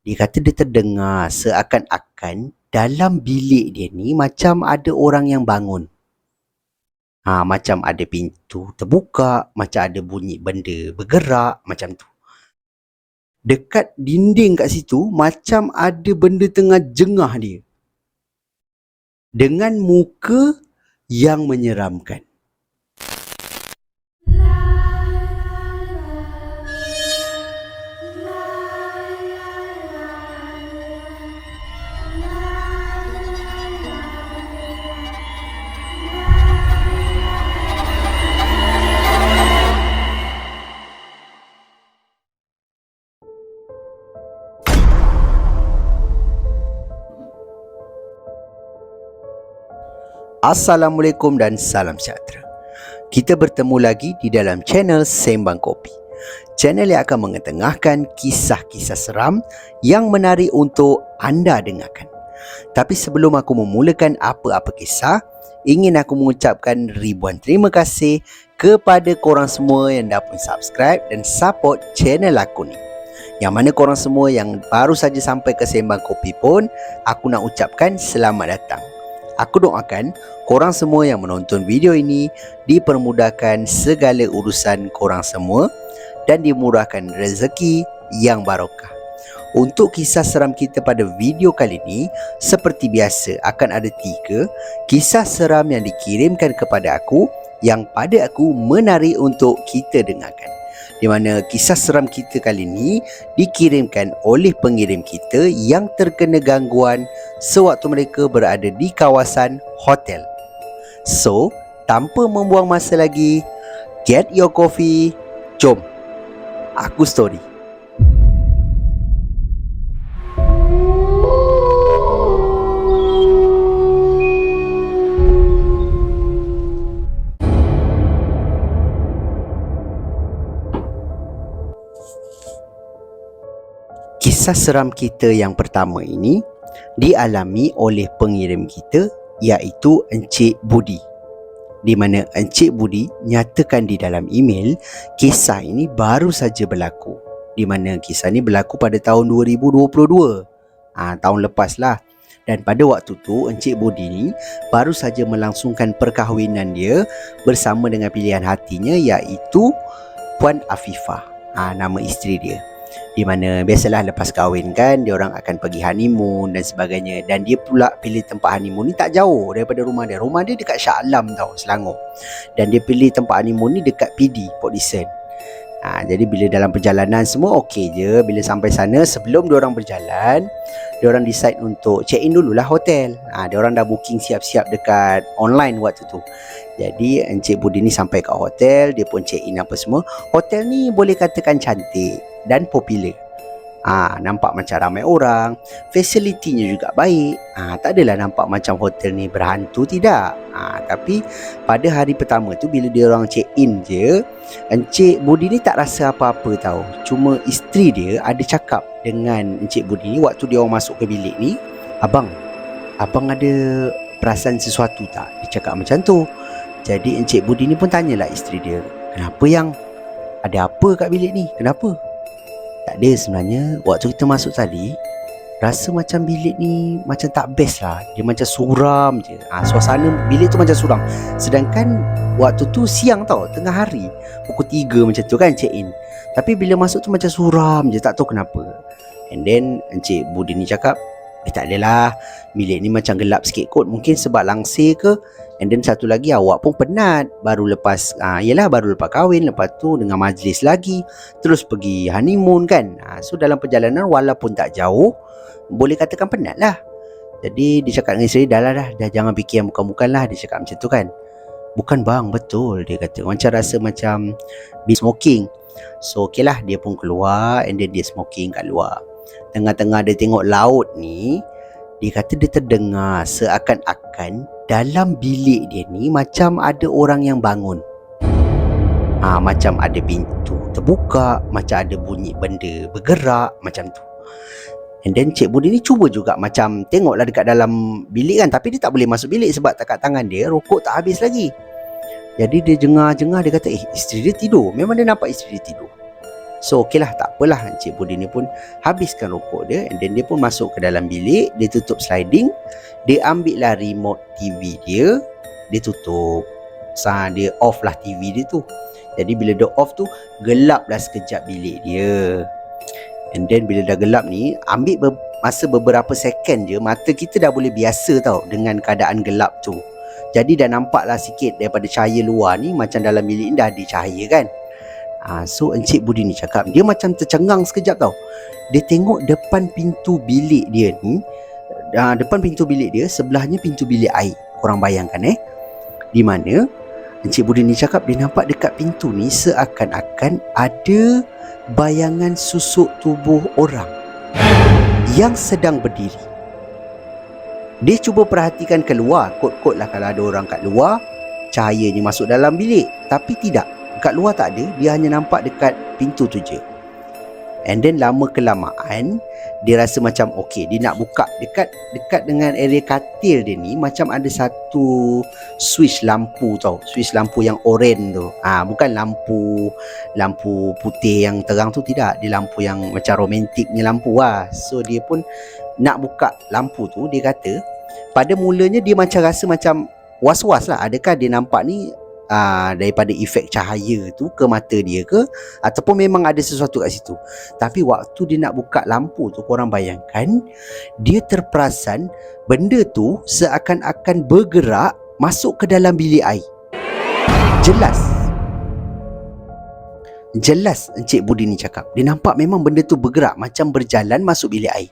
Dia kata dia terdengar seakan-akan dalam bilik dia ni macam ada orang yang bangun. Macam ada pintu terbuka, macam ada bunyi benda bergerak, macam tu. Dekat dinding kat situ, macam ada benda tengah jengah dia. Dengan muka yang menyeramkan. Assalamualaikum dan salam sejahtera. Kita bertemu lagi di dalam channel Sembang Kopi. Channel yang akan mengetengahkan kisah-kisah seram yang menarik untuk anda dengarkan. Tapi sebelum aku memulakan apa-apa kisah, ingin aku mengucapkan ribuan terima kasih kepada korang semua yang dah pun subscribe dan support channel aku ni. Yang mana korang semua yang baru saja sampai ke Sembang Kopi pun, aku nak ucapkan selamat datang. Aku doakan korang semua yang menonton video ini dipermudahkan segala urusan korang semua dan dimurahkan rezeki yang barokah. Untuk kisah seram kita pada video kali ini, seperti biasa akan ada 3 kisah seram yang dikirimkan kepada aku yang pada aku menarik untuk kita dengarkan. Di mana kisah seram kita kali ini dikirimkan oleh pengirim kita yang terkena gangguan sewaktu mereka berada di kawasan hotel. So, tanpa membuang masa lagi, get your coffee, jom aku story. Kisah seram kita yang pertama ini dialami oleh pengirim kita iaitu Encik Budi. Di mana Encik Budi nyatakan di dalam email kisah ini baru saja berlaku. Di mana kisah ini berlaku pada tahun 2022. Tahun lepas lah. Dan pada waktu tu Encik Budi ni baru saja melangsungkan perkahwinan dia bersama dengan pilihan hatinya iaitu Puan Afifah. Nama isteri dia. Di mana biasalah lepas kahwin kan, dia orang akan pergi honeymoon dan sebagainya. Dan dia pula pilih tempat honeymoon ni tak jauh daripada rumah dia. Rumah dia dekat Shah Alam tau, Selangor. Dan dia pilih tempat honeymoon ni dekat PD, Port Dickson. Jadi bila dalam perjalanan semua okey je. Bila sampai sana, sebelum dia orang berjalan, dia orang decide untuk check in dululah hotel. Dia orang dah booking siap-siap dekat online waktu tu. Jadi Encik Budi ni sampai kat hotel, dia pun check in apa semua. Hotel ni boleh katakan cantik dan popular. Nampak macam ramai orang, fasilitinya juga baik. Tak adalah nampak macam hotel ni berhantu, tidak. Tapi pada hari pertama tu bila dia orang check in je, Encik Budi ni tak rasa apa-apa tau. Cuma isteri dia ada cakap dengan Encik Budi ni waktu dia orang masuk ke bilik ni, Abang ada perasan sesuatu tak? Dia cakap macam tu. Jadi Encik Budi ni pun tanyalah isteri dia, kenapa yang? Ada apa kat bilik ni? Kenapa? Tak ada sebenarnya. Waktu kita masuk tadi, rasa macam bilik ni macam tak best lah. Dia macam suram je. Suasana bilik tu macam suram. Sedangkan waktu tu siang tau, tengah hari, pukul 3 macam tu kan check in. Tapi bila masuk tu macam suram je, tak tahu kenapa. And then Encik Budi ni cakap, tak adalah, bilik ni macam gelap sikit kot. Mungkin sebab langsir ke. And then satu lagi, awak pun penat. Baru lepas baru lepas kahwin. Lepas tu dengan majlis lagi, terus pergi honeymoon kan. So dalam perjalanan walaupun tak jauh, boleh katakan penat lah. Jadi dia cakap dengan isteri, dah jangan fikir yang bukan-bukan lah. Dia cakap macam tu kan. Bukan bang, betul. Dia kata macam rasa macam smoking. So okey lah, dia pun keluar. And then dia smoking kat luar. Tengah-tengah dia tengok laut ni, dia kata dia terdengar seakan-akan dalam bilik dia ni macam ada orang yang bangun. Macam ada pintu terbuka, macam ada bunyi benda bergerak, macam tu. And then Cik Budi ni cuba juga macam tengoklah dekat dalam bilik kan. Tapi dia tak boleh masuk bilik sebab dekat tangan dia rokok tak habis lagi. Jadi dia jengah-jengah, dia kata isteri dia tidur. Memang dia nampak isteri dia tidur. So okeylah, tak apalah, Encik Budi ni pun habiskan rokok dia, and then dia pun masuk ke dalam bilik. Dia tutup sliding, dia ambil lah remote TV dia, dia tutup. Dia off lah TV dia tu. Jadi bila dia off tu, gelap lah sekejap bilik dia. And then bila dah gelap ni, ambil masa beberapa second je, mata kita dah boleh biasa tau dengan keadaan gelap tu. Jadi dah nampak lah sikit daripada cahaya luar ni, macam dalam bilik ni dah ada cahaya kan. So Encik Budi ni cakap, dia macam tercengang sekejap tau. Dia tengok depan pintu bilik dia ni, depan pintu bilik dia, sebelahnya pintu bilik air. Korang bayangkan di mana Encik Budi ni cakap dia nampak dekat pintu ni seakan-akan ada bayangan susuk tubuh orang yang sedang berdiri. Dia cuba perhatikan keluar, kot-kot lah kalau ada orang kat luar, cahayanya masuk dalam bilik. Tapi tidak, kat luar tak ada, dia hanya nampak dekat pintu tu je. And then lama kelamaan, dia rasa macam okey, dia nak buka dekat dengan area katil dia ni, macam ada satu switch lampu tau, switch lampu yang oranye tu. Bukan lampu putih yang terang tu, tidak, dia lampu yang macam romantiknya lampu lah. So dia pun nak buka lampu tu. Dia kata pada mulanya dia macam rasa macam was-was lah, adakah dia nampak ni daripada efek cahaya tu ke mata dia ke, ataupun memang ada sesuatu kat situ. Tapi waktu dia nak buka lampu tu, korang bayangkan, dia terperasan benda tu seakan-akan bergerak masuk ke dalam bilik air. Jelas Encik Budi ni cakap, dia nampak memang benda tu bergerak, macam berjalan masuk bilik air.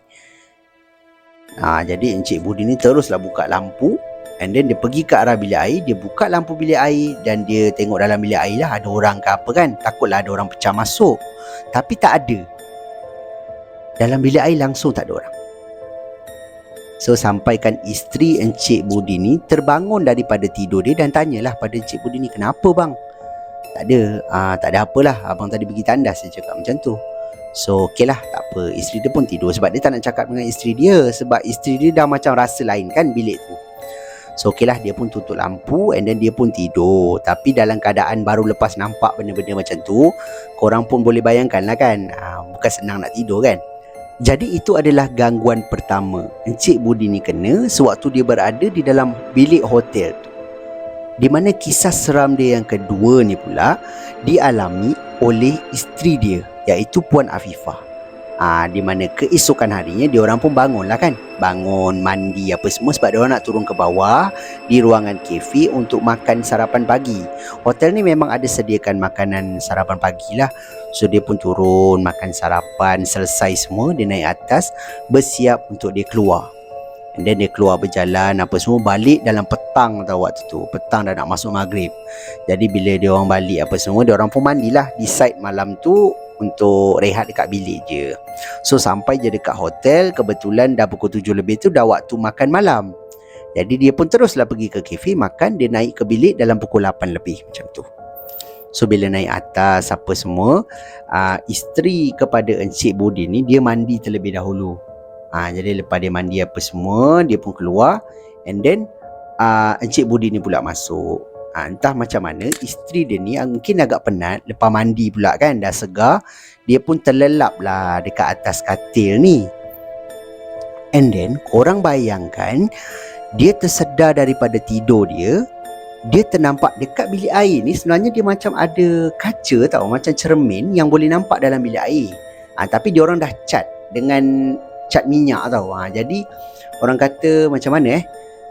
Jadi Encik Budi ni teruslah buka lampu, and then dia pergi ke arah bilik air. Dia buka lampu bilik air, dan dia tengok dalam bilik air lah ada orang ke apa kan. Takutlah ada orang pecah masuk. Tapi tak ada. Dalam bilik air langsung tak ada orang. So sampaikan isteri Encik Budi ni terbangun daripada tidur dia dan tanyalah pada Encik Budi ni, kenapa bang? Tak ada apalah, abang tadi pergi tandas, dia cakap macam tu. So okeylah, tak apa. Isteri dia pun tidur, sebab dia tak nak cakap dengan isteri dia, sebab isteri dia dah macam rasa lain kan bilik tu. So okeylah, dia pun tutup lampu, and then dia pun tidur. Tapi dalam keadaan baru lepas nampak benda-benda macam tu, korang pun boleh bayangkan lah kan, bukan senang nak tidur kan. Jadi itu adalah gangguan pertama Encik Budi ni kena sewaktu dia berada di dalam bilik hotel tu. Di mana kisah seram dia yang kedua ni pula dialami oleh isteri dia, iaitu Puan Afifah. Di mana keesokan harinya dia orang pun bangun lah kan, bangun mandi apa semua, sebab dia orang nak turun ke bawah di ruangan kafe untuk makan sarapan pagi. Hotel ni memang ada sediakan makanan sarapan pagi lah. So dia pun turun makan sarapan, selesai semua, dia naik atas bersiap untuk dia keluar. And then dia keluar berjalan apa semua, balik dalam petang tau. Waktu tu petang dah nak masuk maghrib. Jadi bila dia orang balik apa semua, dia orang pun mandilah, decide malam tu untuk rehat dekat bilik je. So sampai je dekat hotel, kebetulan dah pukul 7 lebih tu dah waktu makan malam. Jadi dia pun teruslah pergi ke kafe makan. Dia naik ke bilik dalam pukul 8 lebih macam tu. So bila naik atas apa semua, isteri kepada Encik Budi ni, dia mandi terlebih dahulu. Jadi lepas dia mandi apa semua, dia pun keluar. And then Encik Budi ni pula masuk. Entah macam mana isteri dia ni mungkin agak penat, lepas mandi pula kan, dah segar, dia pun terlelap lah dekat atas katil ni. And then korang bayangkan, dia tersedar daripada tidur dia. Dia ternampak dekat bilik air ni, sebenarnya dia macam ada kaca tau, macam cermin yang boleh nampak dalam bilik air. Tapi dia orang dah cat dengan cat minyak tau. Jadi orang kata macam mana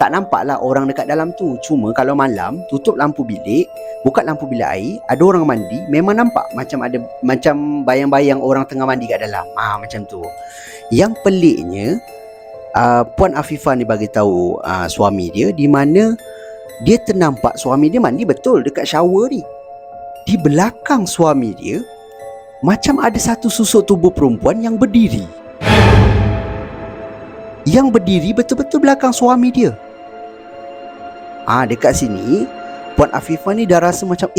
tak nampak lah orang dekat dalam tu. Cuma kalau malam tutup lampu bilik, buka lampu bilik air, ada orang mandi, memang nampak macam ada macam bayang-bayang orang tengah mandi kat dalam. Macam tu. Yang peliknya, Puan Afifah ni bagi tahu suami dia, di mana dia ternampak suami dia mandi betul dekat shower ni. Di belakang suami dia macam ada satu susuk tubuh perempuan yang berdiri. Yang berdiri betul-betul belakang suami dia. Dekat sini Puan Afifah ni dah rasa macam,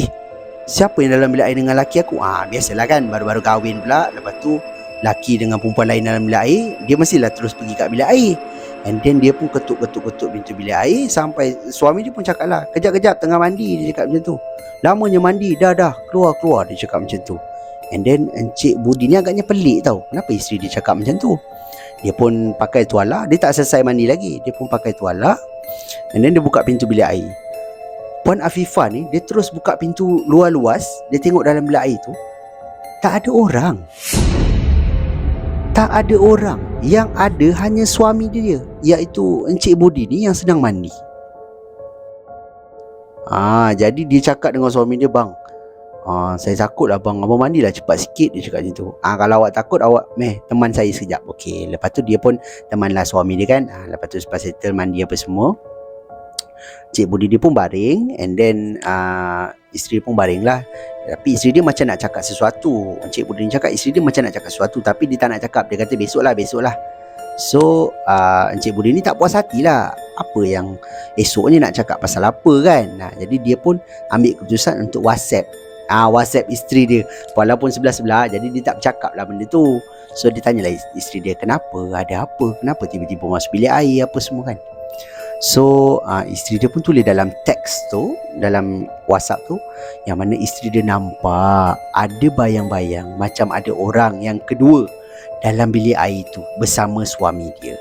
siapa yang dalam bilik air dengan laki aku? Biasalah kan, baru-baru kahwin pula, lepas tu laki dengan perempuan lain dalam bilik air, dia mestilah terus pergi kat bilik air. And then dia pun ketuk-ketuk pintu bilik air, sampai suami dia pun cakap lah, kejap-kejap tengah mandi, dia cakap macam tu. Lamanya mandi, dah keluar, dia cakap macam tu. And then Encik Budi ni agaknya pelik tau, kenapa isteri dia cakap macam tu. Dia pun pakai tuala, dia tak selesai mandi lagi, dia pun pakai tuala. And then dia buka pintu bilik air. Puan Afifah ni dia terus buka pintu luas-luas, dia tengok dalam bilik air tu tak ada orang. Tak ada orang. Yang ada hanya suami dia, iaitu Encik Budi ni yang sedang mandi. Jadi dia cakap dengan suami dia, "Bang, saya takut lah bang, abang mandilah cepat sikit," dia cakap macam tu. Kalau awak takut, awak teman saya sekejap. Okey, lepas tu dia pun temanlah suami dia kan. Lepas tu lepas settle mandi apa semua, Cik Budi dia pun baring. And then isteri pun baring lah. Tapi isteri dia macam nak cakap sesuatu. Cik Budi ni cakap isteri dia macam nak cakap sesuatu, tapi dia tak nak cakap. Dia kata besok lah. So Encik Budi ni tak puas hati lah, apa yang esoknya nak cakap pasal apa kan. Jadi dia pun ambil keputusan untuk WhatsApp isteri dia, walaupun sebelah-sebelah. Jadi dia tak bercakap lah benda tu. So dia tanyalah isteri dia, kenapa, ada apa, kenapa tiba-tiba masuk bilik air apa semua kan. So isteri dia pun tulis dalam teks tu, dalam WhatsApp tu, yang mana isteri dia nampak ada bayang-bayang macam ada orang yang kedua dalam bilik air tu bersama suami dia.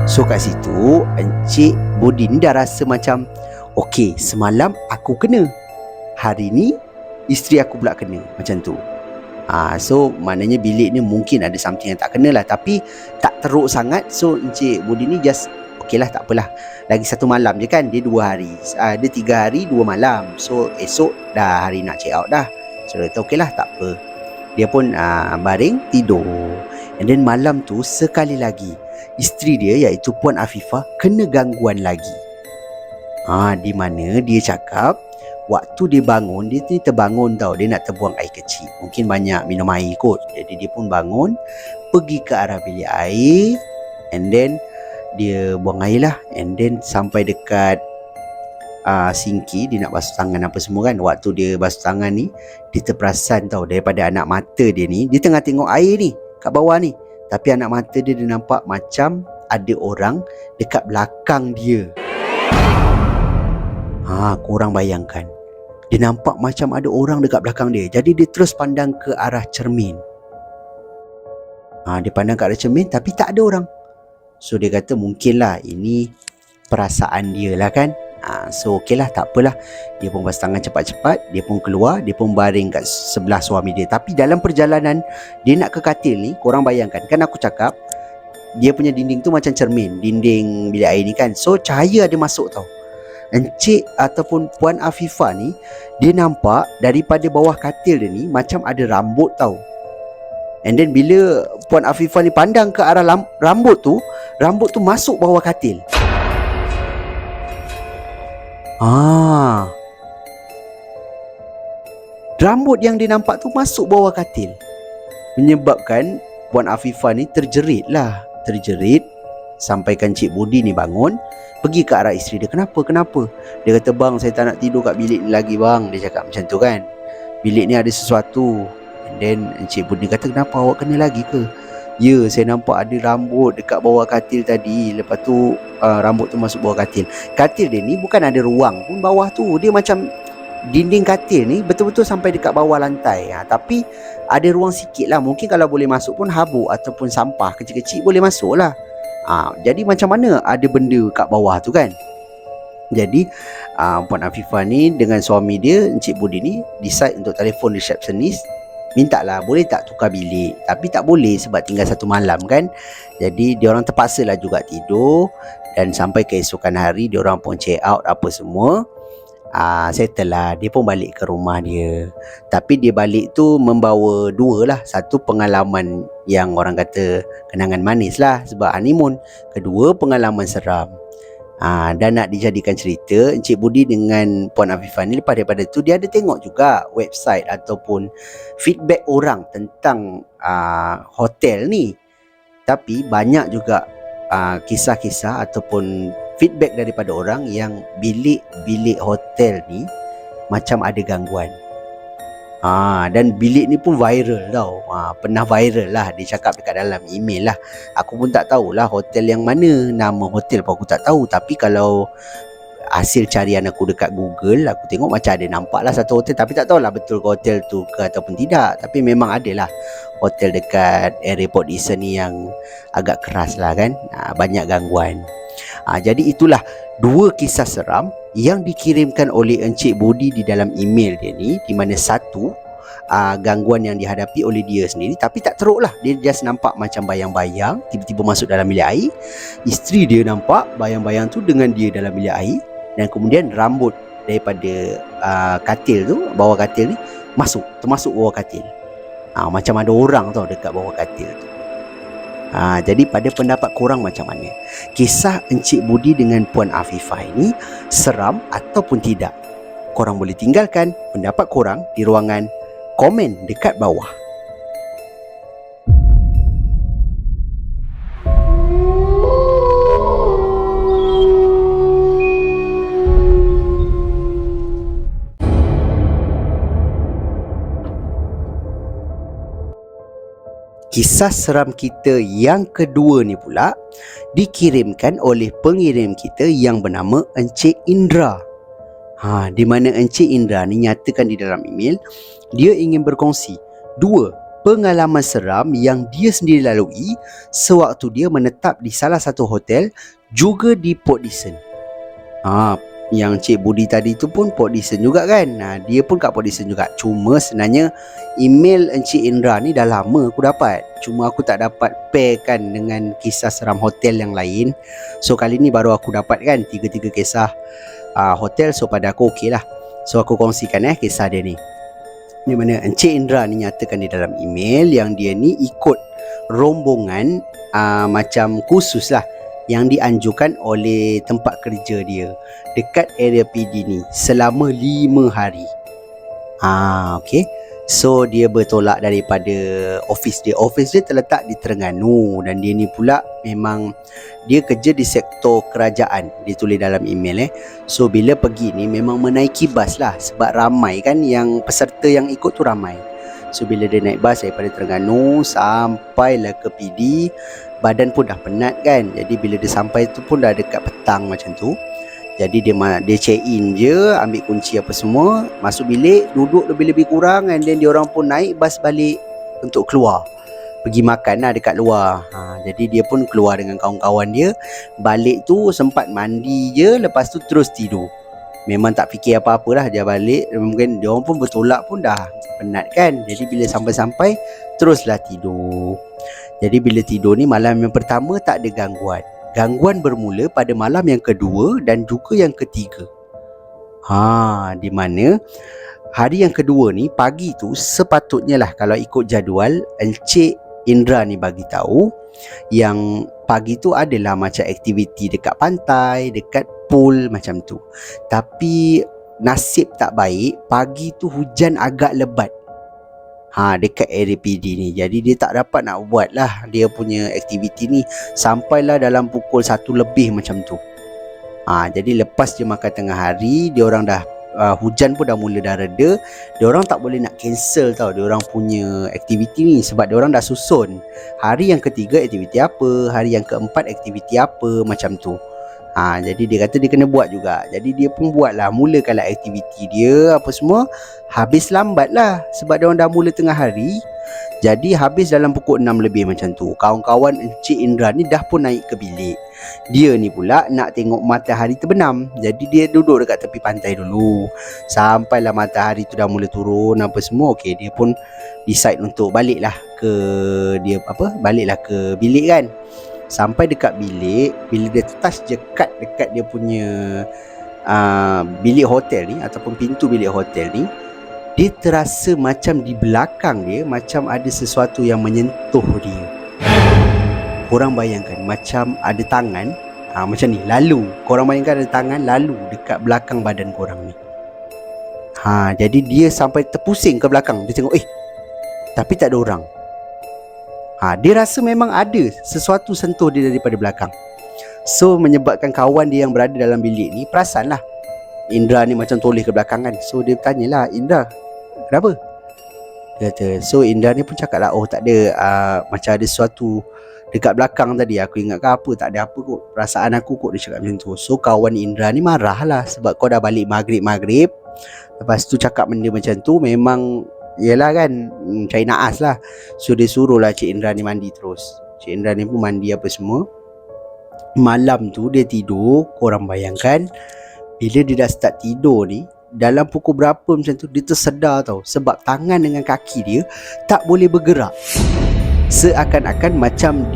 So kat situ Encik Budi ni dah rasa macam, okey, semalam aku kena, hari ni isteri aku pula kena, macam tu. So maknanya bilik ni mungkin ada something yang tak kena lah, tapi tak teruk sangat. So Encik Budi ni just okey lah, tak apalah, lagi satu malam je kan. Dia 2 hari, dia 3 hari 2 malam. So esok dah hari nak check out dah. So dia kata okey lah, tak apa. Dia pun baring tidur. And then malam tu sekali lagi isteri dia, iaitu Puan Afifah, kena gangguan lagi. Di mana dia cakap waktu dia bangun, dia ni terbangun tau, dia nak terbuang air kecil. Mungkin banyak minum air kot. Jadi dia pun bangun, pergi ke arah bilik air. And then dia buang air lah. And then sampai dekat sinki, dia nak basuh tangan apa semua kan. Waktu dia basuh tangan ni, dia terperasan tau, daripada anak mata dia ni, dia tengah tengok air ni kat bawah ni, tapi anak mata dia nampak macam ada orang dekat belakang dia. Korang bayangkan, dia nampak macam ada orang dekat belakang dia. Jadi dia terus pandang ke arah cermin. Dia pandang ke arah cermin, tapi tak ada orang. So dia kata mungkinlah ini perasaan dia lah kan. So okey lah, tak apalah. Dia pun basuh tangan cepat-cepat, dia pun keluar, dia pun baring kat sebelah suami dia. Tapi dalam perjalanan dia nak ke katil ni, korang bayangkan, kan aku cakap dia punya dinding tu macam cermin, dinding bilik air ni kan. So cahaya ada masuk tau. Encik ataupun Puan Afifah ni, dia nampak daripada bawah katil dia ni macam ada rambut tau. And then bila Puan Afifah ni pandang ke arah rambut tu masuk bawah katil. Rambut yang dia nampak tu masuk bawah katil, menyebabkan Puan Afifah ni terjerit sampaikan Cik Budi ni bangun, pergi ke arah isteri dia. Kenapa? Dia kata, "Bang, saya tak nak tidur kat bilik ni lagi bang." Dia cakap macam tu kan. Bilik ni ada sesuatu. And then Encik Budi kata, "Kenapa, awak kena lagi ke?" "Ya, saya nampak ada rambut dekat bawah katil tadi. Lepas tu rambut tu masuk bawah katil." Katil dia ni bukan ada ruang pun bawah tu. Dia macam dinding katil ni betul-betul sampai dekat bawah lantai. Tapi ada ruang sikit lah. Mungkin kalau boleh masuk pun habuk ataupun sampah kecil-kecil boleh masuk lah. Jadi macam mana ada benda kat bawah tu kan. Jadi Puan Afifah ni dengan suami dia, Encik Budi ni, decide untuk telefon resepsionis, mintalah boleh tak tukar bilik. Tapi tak boleh sebab tinggal satu malam kan. Jadi diorang terpaksa lah juga tidur. Dan sampai keesokan hari diorang pun check out apa semua. Settle lah. Dia pun balik ke rumah dia. Tapi dia balik tu membawa 2 lah. Satu, pengalaman yang orang kata kenangan manis lah sebab honeymoon. Kedua, pengalaman seram. Dan nak dijadikan cerita, Encik Budi dengan Puan Afifah ni, lepas daripada tu dia ada tengok juga website ataupun feedback orang tentang hotel ni. Tapi banyak juga kisah-kisah ataupun feedback daripada orang yang bilik-bilik hotel ni macam ada gangguan. Dan bilik ni pun viral tau. Pernah viral lah. Dia cakap dekat dalam email lah. Aku pun tak tahulah hotel yang mana, nama hotel pun aku tak tahu. Tapi kalau hasil carian aku dekat Google, aku tengok macam ada nampak lah satu hotel, tapi tak tahulah betul ke hotel tu ke ataupun tidak. Tapi memang ada lah hotel dekat area Port Dickson ni yang agak keras lah kan, banyak gangguan. Jadi itulah dua kisah seram yang dikirimkan oleh Encik Budi di dalam email dia ni, di mana satu gangguan yang dihadapi oleh dia sendiri, tapi tak teruk lah, dia just nampak macam bayang-bayang tiba-tiba masuk dalam bilik air. Isteri dia nampak bayang-bayang tu dengan dia dalam bilik air, dan kemudian rambut daripada katil tu, bawah katil ni termasuk bawah katil. Macam ada orang tau dekat bawah katil tu. Jadi pada pendapat korang macam mana? Kisah Encik Budi dengan Puan Afifah ini seram ataupun tidak? Korang boleh tinggalkan pendapat korang di ruangan komen dekat bawah. Kisah seram kita yang kedua ni pula dikirimkan oleh pengirim kita yang bernama Encik Indra. Di mana Encik Indra ni nyatakan di dalam email, dia ingin berkongsi dua pengalaman seram yang dia sendiri lalui sewaktu dia menetap di salah satu hotel juga di Port Dickson. Yang Cik Budi tadi tu pun Port Dickson juga kan. Dia pun kat Port Dickson juga. Cuma sebenarnya email Encik Indra ni dah lama aku dapat, cuma aku tak dapat pairkan dengan kisah seram hotel yang lain. So kali ni baru aku dapat kan 3 kisah hotel. So pada aku okey lah. So aku kongsikan kisah dia ni. Di mana Encik Indra ni nyatakan di dalam email yang dia ni ikut rombongan macam khusus lah yang dianjurkan oleh tempat kerja dia dekat area PD ni selama 5 hari. Okey. So dia bertolak daripada office dia. Office dia terletak di Terengganu, dan dia ni pula memang dia kerja di sektor kerajaan, dia tulis dalam email. So bila pergi ni memang menaiki bas lah, sebab ramai kan, yang peserta yang ikut tu ramai. So bila dia naik bas daripada Terengganu sampailah ke PD, badan pun dah penat kan. Jadi bila dia sampai tu pun dah dekat petang macam tu. Jadi dia check in je, ambil kunci apa semua, masuk bilik, duduk lebih-lebih kurang, and then dia orang pun naik bas balik untuk keluar, pergi makan lah dekat luar. Jadi dia pun keluar dengan kawan-kawan dia. Balik tu sempat mandi je, lepas tu terus tidur. Memang tak fikir apa-apa lah dia balik. Mungkin dia orang pun bertolak pun dah penat kan. Jadi bila sampai-sampai teruslah tidur. Jadi bila tidur ni malam yang pertama tak ada gangguan. Gangguan bermula pada malam yang kedua dan juga yang ketiga. Di mana hari yang kedua ni pagi tu sepatutnya lah, kalau ikut jadual Encik Indra ni bagi tahu yang pagi tu adalah macam aktiviti dekat pantai, dekat pool macam tu. Tapi nasib tak baik, pagi tu hujan agak lebat dekat area PD ni. Jadi dia tak dapat nak buat lah dia punya aktiviti ni sampailah dalam pukul 1 lebih macam tu. Jadi lepas dia makan tengah hari, dia orang dah hujan pun dah mula dah reda. Dia orang tak boleh nak cancel tau dia orang punya aktiviti ni, sebab dia orang dah susun hari yang ketiga aktiviti apa, hari yang keempat aktiviti apa macam tu. Jadi dia kata dia kena buat juga. Jadi dia pun buat lah, mulakanlah aktiviti dia apa semua. Habis lambat lah sebab dia orang dah mula tengah hari. Jadi habis dalam pukul 6 lebih macam tu. Kawan-kawan Encik Indra ni dah pun naik ke bilik. Dia ni pula nak tengok matahari terbenam. Jadi dia duduk dekat tepi pantai dulu sampailah matahari tu dah mula turun apa semua. Okey, dia pun decide untuk baliklah ke baliklah ke bilik kan. Sampai dekat bilik, bila dia touch je kat dekat dia punya bilik hotel ni ataupun pintu bilik hotel ni, dia terasa macam di belakang dia macam ada sesuatu yang menyentuh dia. Korang bayangkan macam ada tangan macam ni lalu. Korang bayangkan ada tangan lalu dekat belakang badan korang ni. Jadi dia sampai terpusing ke belakang. Dia tengok tapi tak ada orang. Dia rasa memang ada sesuatu sentuh dia daripada belakang. So menyebabkan kawan dia yang berada dalam bilik ni perasan lah Indra ni macam toleh ke belakang kan. So dia tanyalah, Indra, kenapa? Dia kata, so Indra ni pun cakap lah, oh tak ada, macam ada sesuatu Dekat belakang tadi aku ingatkan apa, tak ada apa kot, perasaan aku kot, dia cakap macam tu. So kawan Indra ni marah lah sebab kau dah balik maghrib. Lepas tu cakap benda macam tu, memang yelah kan, cari naas lah. So dia suruh lah Cik Indra ni mandi terus. Cik Indra ni pun mandi apa semua. Malam tu dia tidur, korang bayangkan, bila dia dah start tidur ni, dalam pukul berapa macam tu, dia tersedar tau. Sebab tangan dengan kaki dia tak boleh bergerak, seakan-akan macam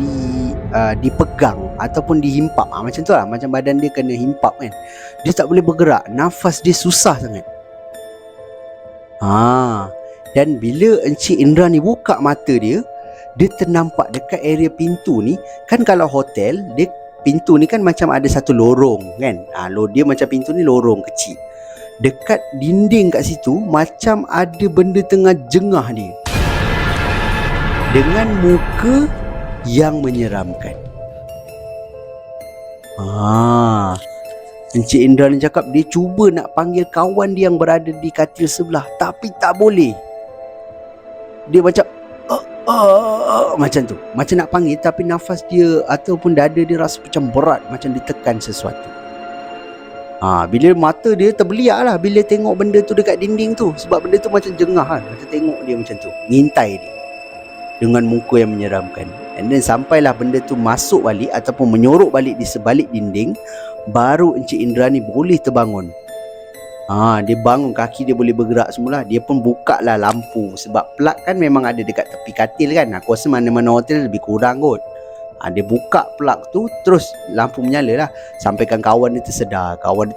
dipegang ataupun dihimpap. Macam tu lah, macam badan dia kena himpap kan. Dia tak boleh bergerak, nafas dia susah sangat. Dan bila Encik Indra ni buka mata dia, dia ternampak dekat area pintu ni. Kan kalau hotel, dia pintu ni kan macam ada satu lorong kan. Dia macam pintu ni lorong kecil. Dekat dinding kat situ macam ada benda tengah jengah dia, dengan muka yang menyeramkan. Encik Indra ni cakap dia cuba nak panggil kawan dia yang berada di katil sebelah, tapi tak boleh. Dia macam macam tu, macam nak panggil tapi nafas dia ataupun dada dia rasa macam berat, macam ditekan sesuatu. Bila mata dia terbeliak lah bila tengok benda tu dekat dinding tu. Sebab benda tu macam jengah kan, macam tengok dia macam tu, ngintai dia dengan muka yang menyeramkan. And then sampailah benda tu masuk balik ataupun menyorok balik di sebalik dinding, baru Encik Indra ni boleh terbangun. Dia bangun, kaki dia boleh bergerak semula. Dia pun buka lah lampu, sebab plug kan memang ada dekat tepi katil kan. Aku rasa mana-mana hotel lebih kurang kot. Dia buka plug tu, terus lampu menyala lah. Sampaikan kawan dia tersedar. Kawan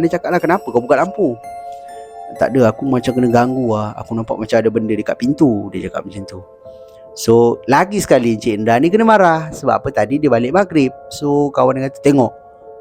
dia cakap lah, kenapa kau buka lampu? Tak ada, aku macam kena ganggu lah. Aku nampak macam ada benda dekat pintu. Dia cakap macam tu. So lagi sekali Encik Indra ni kena marah. Sebab apa, tadi dia balik maghrib. So kawan dia kata, tengok,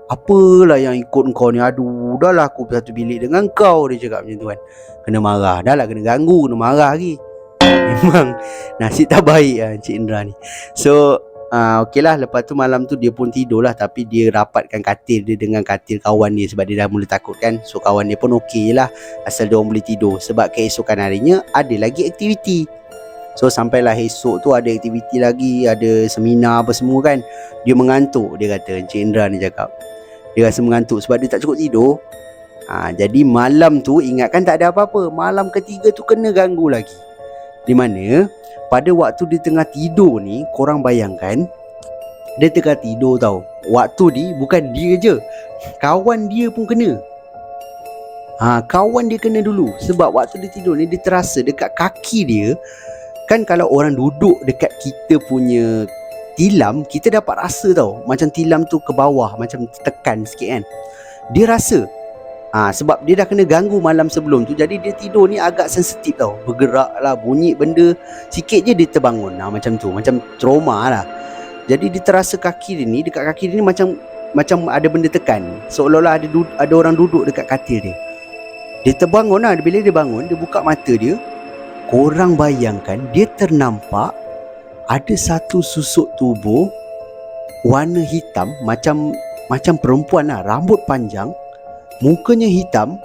apalah yang ikut kau ni. Aduh, dah lah aku satu bilik dengan kau. Dia cakap macam tu kan. Kena marah. Dah lah kena ganggu, kena marah lagi. Memang nasib tak baik lah Encik Indra ni. So okey lah, lepas tu malam tu dia pun tidur lah. Tapi dia rapatkan katil dia dengan katil kawan dia, sebab dia dah mula takut kan. So kawan dia pun okey lah, asal dia orang boleh tidur. Sebab keesokan harinya ada lagi aktiviti. So sampailah esok tu ada aktiviti lagi, ada seminar apa semua kan. Dia mengantuk, dia kata, Encik Indra ni cakap dia rasa mengantuk sebab dia tak cukup tidur. Jadi malam tu ingatkan tak ada apa-apa. Malam ketiga tu kena ganggu lagi. Di mana pada waktu dia tengah tidur ni, korang bayangkan, dia tengah tidur tau. Waktu ni bukan dia je, kawan dia pun kena. Kawan dia kena dulu. Sebab waktu dia tidur ni, dia terasa dekat kaki dia. Kan kalau orang duduk dekat kita punya tilam, kita dapat rasa tau, macam tilam tu ke bawah, macam tekan sikit kan. Dia rasa sebab dia dah kena ganggu malam sebelum tu. Jadi dia tidur ni agak sensitif tau. Bergerak lah, bunyi benda sikit je dia terbangun. Macam tu, macam trauma lah. Jadi dia terasa kaki dia ni, dekat kaki dia ni macam ada benda tekan. Seolah-olah ada orang duduk dekat katil dia. Dia terbangun lah. Bila dia bangun, dia buka mata dia, korang bayangkan dia ternampak ada satu susuk tubuh warna hitam, macam perempuan lah, rambut panjang, mukanya hitam,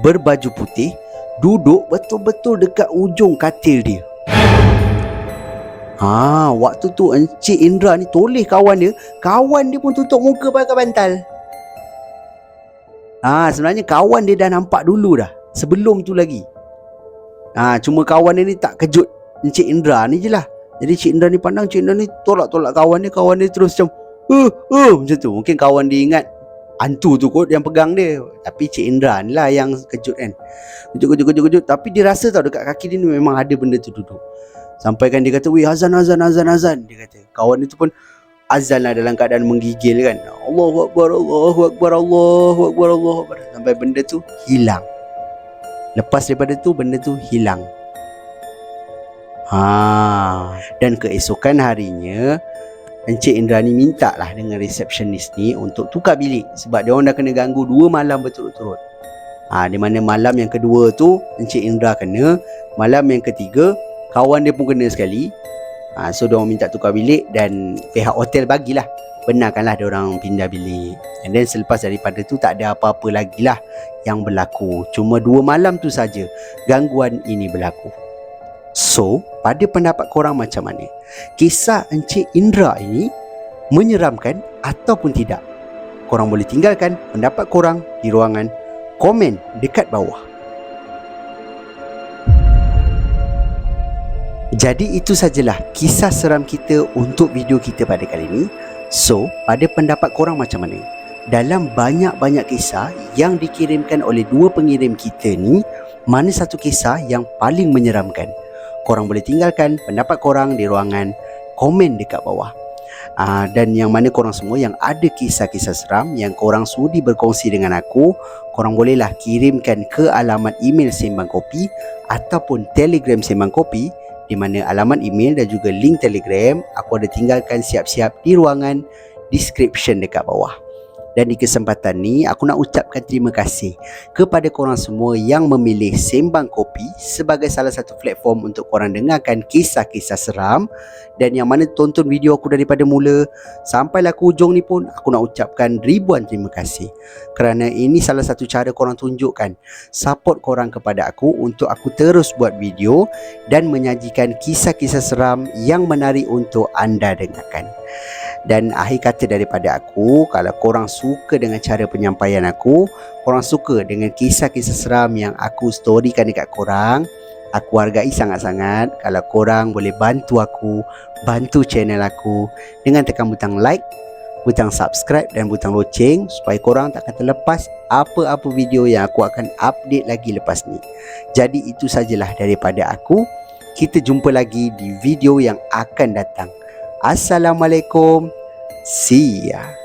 berbaju putih, duduk betul-betul dekat ujung katil dia. Waktu tu Encik Indra ni toleh kawan dia pun tutup muka pakai bantal. Sebenarnya kawan dia dah nampak dulu dah, sebelum tu lagi. Cuma kawan dia ni tak kejut Encik Indra ni je lah. Jadi Encik Indra ni pandang, Encik Indra ni tolak-tolak kawan dia terus macam macam tu. Mungkin kawan dia ingat hantu tu kot yang pegang dia. Tapi Encik Indra ni lah yang kejut kan. Kejut. Tapi dia rasa tau dekat kaki dia ni memang ada benda tu duduk. Sampaikan dia kata, weh, azan. Dia kata, kawan dia tu pun azan lah dalam keadaan menggigil kan. Allahu Akbar, Allahu Akbar, Allahu Akbar, Allahu Akbar. Sampai benda tu hilang. Lepas daripada tu, benda tu hilang. Dan keesokan harinya, Encik Indra ni minta lah dengan resepsionis ni untuk tukar bilik. Sebab dia orang dah kena ganggu 2 malam berturut-turut. Di mana malam yang kedua tu Encik Indra kena, malam yang ketiga kawan dia pun kena sekali. So dia orang minta tukar bilik dan pihak hotel bagilah, benarkanlah dia orang pindah bilik. And then selepas daripada tu tak ada apa-apa lagi lah yang berlaku. Cuma 2 malam tu saja gangguan ini berlaku. So, pada pendapat korang macam mana? Kisah Encik Indra ini menyeramkan ataupun tidak? Korang boleh tinggalkan pendapat korang di ruangan komen dekat bawah. Jadi itu sajalah kisah seram kita untuk video kita pada kali ini. So, pada pendapat korang macam mana? Dalam banyak-banyak kisah yang dikirimkan oleh dua pengirim kita ni, mana satu kisah yang paling menyeramkan? Korang boleh tinggalkan pendapat korang di ruangan komen dekat bawah. Dan yang mana korang semua yang ada kisah-kisah seram yang korang sudi berkongsi dengan aku, korang bolehlah kirimkan ke alamat email Sembang Kopi ataupun Telegram Sembang Kopi, di mana alamat email dan juga link Telegram aku ada tinggalkan siap-siap di ruangan description dekat bawah. Dan di kesempatan ni aku nak ucapkan terima kasih kepada korang semua yang memilih Sembang Kopi sebagai salah satu platform untuk korang dengarkan kisah-kisah seram, dan yang mana tonton video aku daripada mula sampailah ke hujung ni pun aku nak ucapkan ribuan terima kasih, kerana ini salah satu cara korang tunjukkan support korang kepada aku untuk aku terus buat video dan menyajikan kisah-kisah seram yang menarik untuk anda dengarkan. Dan akhir kata daripada aku, kalau korang suka dengan cara penyampaian aku, korang suka dengan kisah-kisah seram yang aku storykan dekat korang, aku hargai sangat-sangat kalau korang boleh bantu aku, bantu channel aku dengan tekan butang like, butang subscribe dan butang loceng, supaya korang takkan terlepas apa-apa video yang aku akan update lagi lepas ni. Jadi itu sajalah daripada aku. Kita jumpa lagi di video yang akan datang. Assalamualaikum. See ya.